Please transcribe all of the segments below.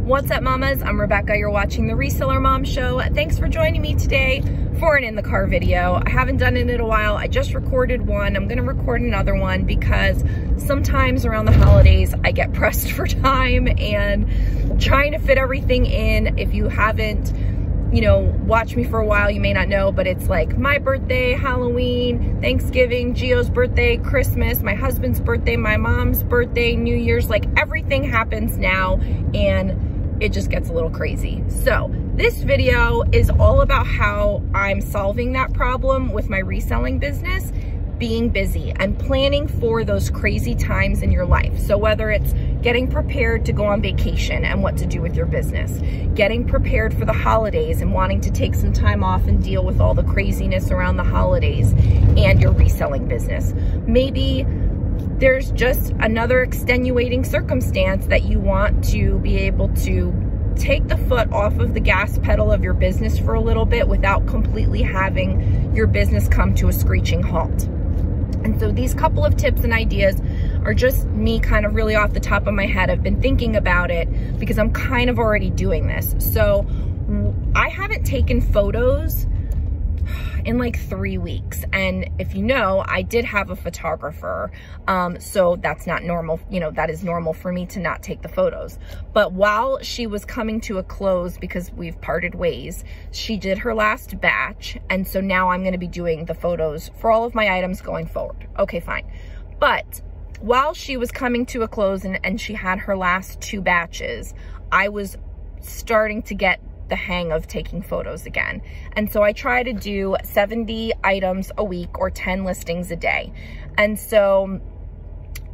What's up, mamas? I'm Rebecca. You're watching the Reseller Mom Show. Thanks for joining me today for an in the car video. I haven't done it in a while. I just recorded one. I'm gonna record another one because sometimes around the holidays I get pressed for time and trying to fit everything in. If you haven't, watched me for a while, you may not know, but it's like my birthday, Halloween, Thanksgiving, Gio's birthday, Christmas, my husband's birthday, my mom's birthday, New Year's, like everything happens now and it just gets a little crazy. So this video is all about how I'm solving that problem with my reselling business, being busy and planning for those crazy times in your life. So whether it's getting prepared to go on vacation and what to do with your business, getting prepared for the holidays and wanting to take some time off and deal with all the craziness around the holidays and your reselling business. Maybe there's just another extenuating circumstance that you want to be able to take the foot off of the gas pedal of your business for a little bit without completely having your business come to a screeching halt. And so these couple of tips and ideas are just me kind of really off the top of my head. I've been thinking about it because I'm kind of already doing this. So I haven't taken photos in like 3 weeks. And if you know, I did have a photographer. So that's not normal. That is normal for me to not take the photos. But while she was coming to a close because we've parted ways, she did her last batch. And so now I'm going to be doing the photos for all of my items going forward. Okay, fine. But while she was coming to a close and she had her last 2 batches, I was starting to get the hang of taking photos again. And so I try to do 70 items a week or 10 listings a day. And so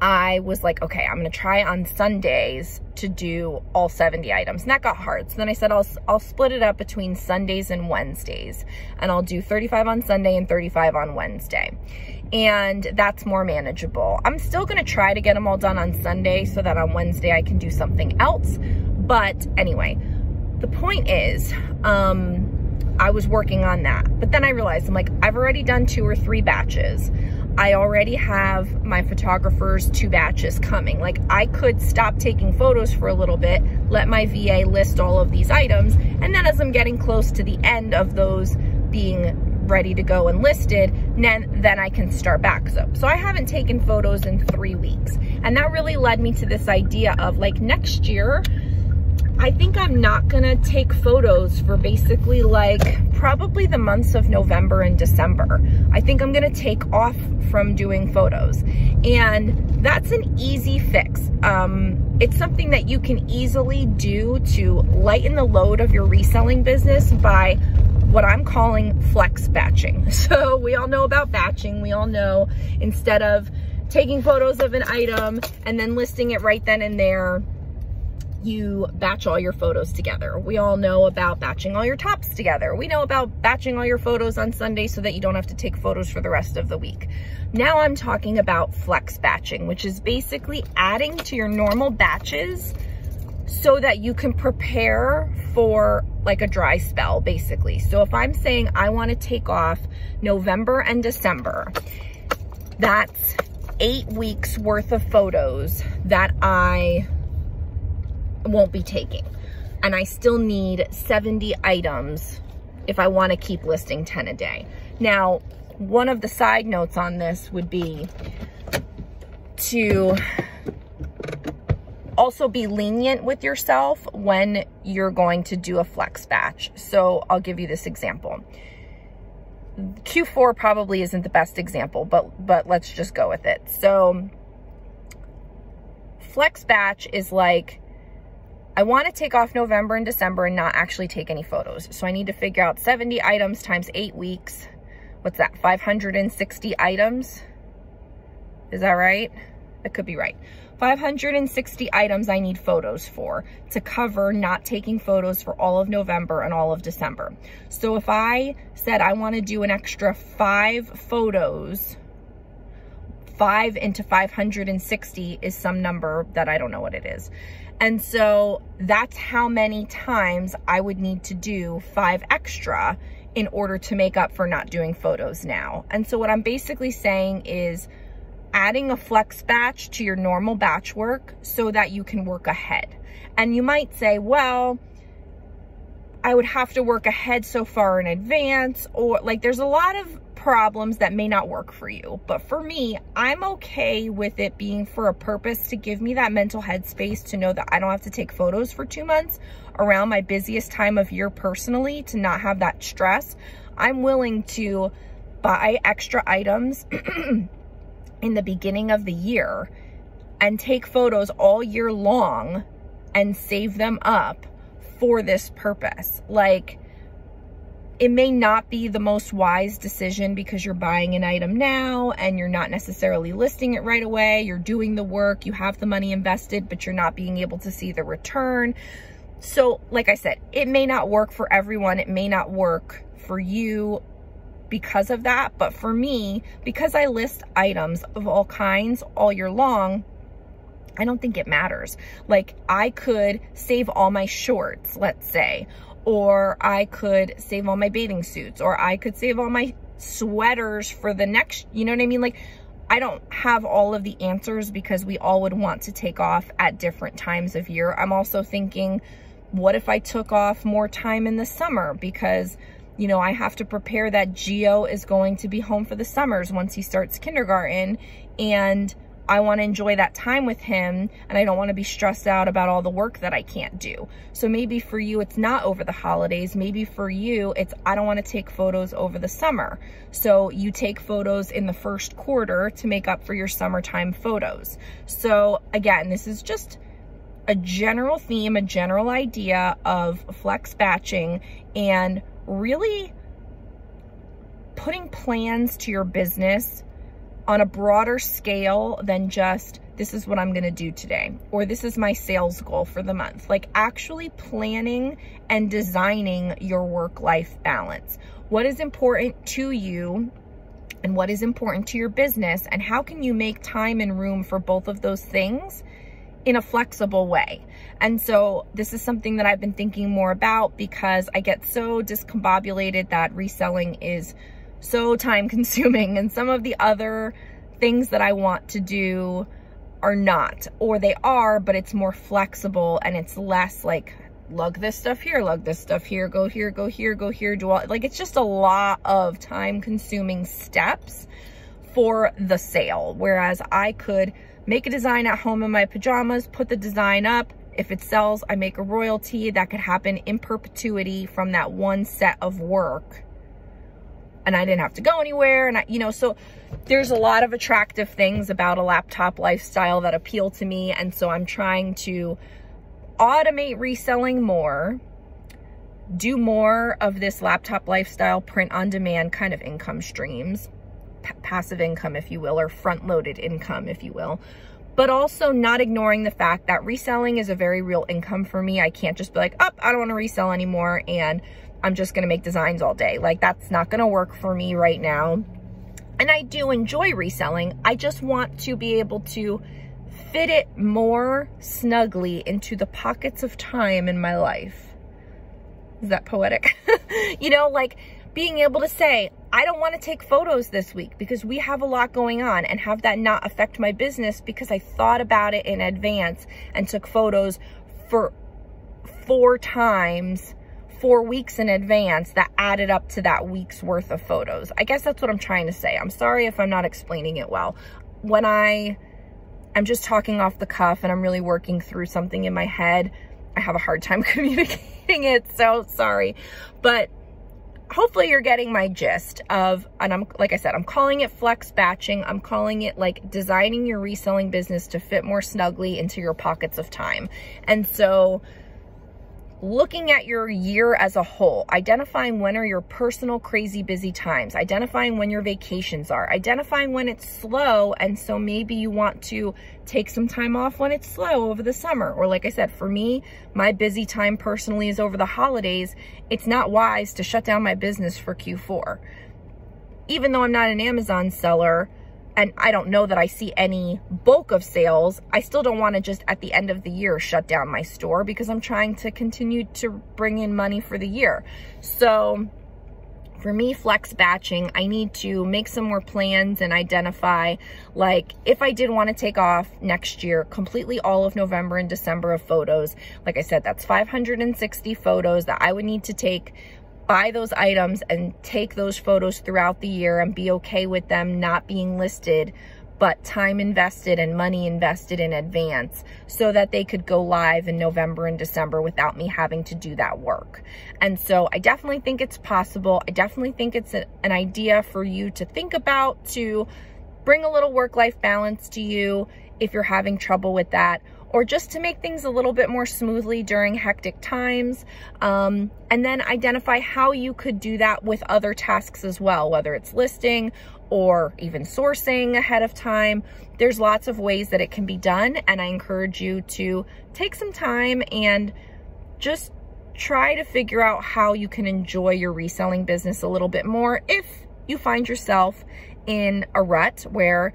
I was like, okay, I'm gonna try on Sundays to do all 70 items. And that got hard. So then I said, I'll split it up between Sundays and Wednesdays. And I'll do 35 on Sunday and 35 on Wednesday. And that's more manageable. I'm still gonna try to get them all done on Sunday so that on Wednesday I can do something else. But anyway, the point is, I was working on that, but then I realized, I'm like, I've already done 2 or 3 batches. I already have my photographer's 2 batches coming. Like, I could stop taking photos for a little bit, let my VA list all of these items, and then as I'm getting close to the end of those being ready to go and listed, then I can start back. So I haven't taken photos in 3 weeks. And that really led me to this idea of like next year, I think I'm not gonna take photos for basically like probably the months of November and December. I think I'm gonna take off from doing photos. And that's an easy fix. It's something that you can easily do to lighten the load of your reselling business by what I'm calling flex batching. So we all know about batching. We all know instead of taking photos of an item and then listing it right then and there, you batch all your photos together. We all know about batching all your tops together. We know about batching all your photos on Sunday so that you don't have to take photos for the rest of the week. Now I'm talking about flex batching, which is basically adding to your normal batches so that you can prepare for like a dry spell, basically. So if I'm saying I want to take off November and December, that's 8 weeks worth of photos that I won't be taking. And I still need 70 items if I want to keep listing 10 a day. Now, one of the side notes on this would be to also be lenient with yourself when you're going to do a flex batch. So I'll give you this example. Q4 probably isn't the best example, but let's just go with it. So flex batch is like, I want to take off November and December and not actually take any photos. So I need to figure out 70 items times 8 weeks. What's that? 560 items? Is that right? That could be right. 560 items I need photos for to cover not taking photos for all of November and all of December. So if I said I want to do an extra 5 photos, 5 into 560 is some number that I don't know what it is. And so that's how many times I would need to do 5 extra in order to make up for not doing photos now. And so what I'm basically saying is adding a flex batch to your normal batch work so that you can work ahead. And you might say, well, I would have to work ahead so far in advance, or like there's a lot of problems that may not work for you. But for me, I'm okay with it being for a purpose to give me that mental headspace to know that I don't have to take photos for 2 months around my busiest time of year personally, to not have that stress. I'm willing to buy extra items in the beginning of the year and take photos all year long and save them up for this purpose. Like, it may not be the most wise decision because you're buying an item now and you're not necessarily listing it right away. You're doing the work, you have the money invested, but you're not being able to see the return. So like I said, it may not work for everyone. It may not work for you because of that. But for me, because I list items of all kinds all year long, I don't think it matters. Like, I could save all my shorts, let's say, or I could save all my bathing suits, or I could save all my sweaters for the next, you know what I mean? Like, I don't have all of the answers because we all would want to take off at different times of year. I'm also thinking, what if I took off more time in the summer? Because, you know, I have to prepare that Geo is going to be home for the summers once he starts kindergarten, and I want to enjoy that time with him, and I don't want to be stressed out about all the work that I can't do. So maybe for you, it's not over the holidays. Maybe for you, it's, I don't want to take photos over the summer. So you take photos in the first quarter to make up for your summertime photos. So again, this is just a general theme, a general idea of flex batching and really putting plans to your business on a broader scale than just, this is what I'm going to do today, or this is my sales goal for the month. Like, actually planning and designing your work-life balance. What is important to you and what is important to your business, and how can you make time and room for both of those things in a flexible way? And so this is something that I've been thinking more about, because I get so discombobulated that reselling is so time consuming, and some of the other things that I want to do are not, or they are, but it's more flexible and it's less like, lug this stuff here, lug this stuff here, go here, go here, go here, do all, like, it's just a lot of time consuming steps for the sale. Whereas I could make a design at home in my pajamas, put the design up. If it sells, I make a royalty. That could happen in perpetuity from that one set of work. And I didn't have to go anywhere. And you know, so there's a lot of attractive things about a laptop lifestyle that appeal to me. And so I'm trying to automate reselling more, do more of this laptop lifestyle, print on demand kind of income streams, passive income, if you will, or front loaded income, if you will, but also not ignoring the fact that reselling is a very real income for me. I can't just be like, oh, I don't want to resell anymore, and I'm just going to make designs all day. Like, that's not going to work for me right now. And I do enjoy reselling. I just want to be able to fit it more snugly into the pockets of time in my life. Is that poetic? You know, like being able to say, I don't want to take photos this week because we have a lot going on, and have that not affect my business because I thought about it in advance and took photos for 4 weeks in advance that added up to that week's worth of photos. I guess that's what I'm trying to say. I'm sorry if I'm not explaining it well. When I'm just talking off the cuff and I'm really working through something in my head, I have a hard time communicating it, so sorry. But hopefully you're getting my gist of, and like I said, I'm calling it flex batching. I'm calling it like designing your reselling business to fit more snugly into your pockets of time. And so looking at your year as a whole, identifying when are your personal crazy busy times, identifying when your vacations are, identifying when it's slow, and so maybe you want to take some time off when it's slow over the summer. Or like I said, for me, my busy time personally is over the holidays. It's not wise to shut down my business for Q4. Even though I'm not an Amazon seller, and I don't know that I see any bulk of sales, I still don't want to just at the end of the year shut down my store, because I'm trying to continue to bring in money for the year. So For me, flex batching, I need to make some more plans and identify, like, if I did want to take off next year, completely all of November and December of photos. Like I said, that's 560 photos that I would need to take, buy those items and take those photos throughout the year and be okay with them not being listed, but time invested and money invested in advance so that they could go live in November and December without me having to do that work. And so I definitely think it's possible. I definitely think it's an idea for you to think about, to bring a little work-life balance to you if you're having trouble with that, or just to make things a little bit more smoothly during hectic times. And then identify how you could do that with other tasks as well, whether it's listing or even sourcing ahead of time. There's lots of ways that it can be done, and I encourage you to take some time and just try to figure out how you can enjoy your reselling business a little bit more if you find yourself in a rut where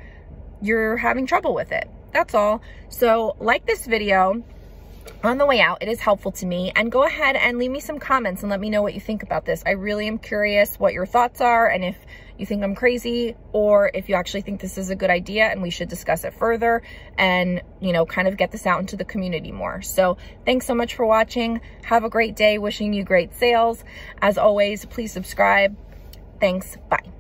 you're having trouble with it. That's all. So like this video on the way out, it is helpful to me, and go ahead and leave me some comments and let me know what you think about this. I really am curious what your thoughts are, and if you think I'm crazy, or if you actually think this is a good idea and we should discuss it further and, you know, kind of get this out into the community more. So thanks so much for watching. Have a great day. Wishing you great sales. As always, please subscribe. Thanks. Bye.